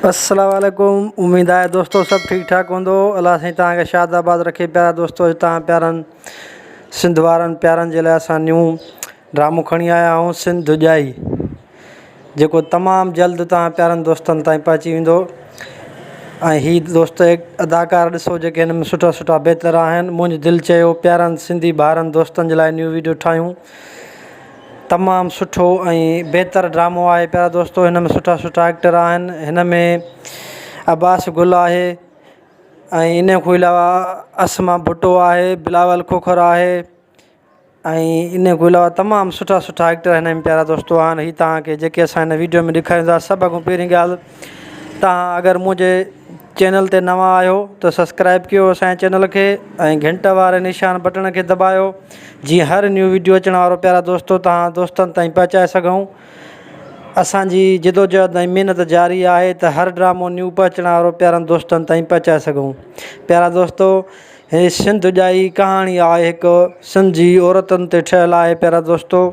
अस्सलाम वालेकुम। उम्मीद है दोस्तों सब ठीक ठाक होंदो। अल्लाह साईं तव्हांखे शादाबाद रखे। प्यारा दोस्तों, तव्हां प्यारनि सिंध वारनि प्यारनि जे लाइ असां न्यू ड्रामो खणी आया आहियूं, सिंध दुजाई, जेको तमामु जल्द तव्हां प्यारनि दोस्तनि ताईं पहुची वेंदो। ऐं हीअ दोस्त अदाकार ॾिसो जेके हिन में सुठा सुठा बहितर आहिनि। मुंहिंजी दिलि चयो प्यारनि सिंधी भाउरनि दोस्तनि जे लाइ न्यू वीडियो ठाहियूं। तमामु सुठो ऐं बहितर ड्रामो आहे प्यारा दोस्तों। हिन में सुठा सुठा एक्टर आहिनि। हिन में अब्बास गुल आहे ऐं इन खां अलावा असमा भुट्टो आहे, बिलावल खोखर आहे ऐं इन खां अलावा तमामु सुठा सुठा एक्टर हिन में प्यारा दोस्तों आहिनि। हीअ तव्हांखे जेके असां हिन वीडियो में ॾेखारींदा। सभ खां पहिरीं ॻाल्हि, तव्हां अगरि मुंहिंजे चैनल ते नवां आहियो त सब्सक्राइब कयो असांजे चैनल खे ऐं घंट वारे निशान बटन खे दॿायो, जीअं हर न्यू वीडियो अचण वारो प्यारा दोस्तों तव्हां दोस्तनि ताईं पहुचाए सघूं। असांजी जिदोजहद ऐं महिनत जारी आहे त हर ड्रामो न्यू पहुचण वारो प्यारनि दोस्तनि ताईं पहुचाए सघूं। प्यारा दोस्तों, हे सिंध दुजाई कहाणी आहे हिकु सिंधी औरतुनि ते ठहियलु आहे प्यारा दोस्तों,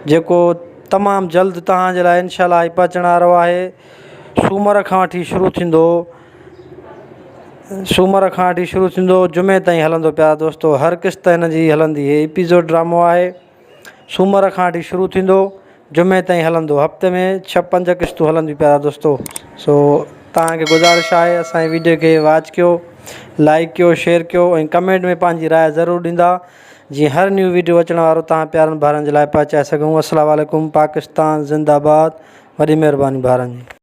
जेको तमामु जल्द तव्हांजे लाइ इंशाअल्लाह पहुचण वारो आहे। सूमर खां वठी शुरू थींदो, जुमे ताईं हलंदो प्यारा दोस्तों। हर क़िस्त हिन जी हलंदी। हे एपिसोड ड्रामो आहे। सूमर खां वठी शुरू थींदो, जुमे ताईं हलंदो। हफ़्ते में 6-5 क़िस्तूं हलंदियूं प्यारा दोस्तों। सो तव्हांखे गुज़ारिश आहे असांजी वीडियो खे वॉच कयो, लाइक कयो, शेयर कयो ऐं कमेंट में पंहिंजी राय ज़रूरु ॾींदा, जीअं हर न्यू वीडियो अचण वारो तव्हां प्यारनि भाउरनि जे लाइ पहुचाए सघूं। अस्सलाम वालेकुम। पाकिस्तान ज़िंदाबाद। वॾी महिरबानी भाउरनि जी।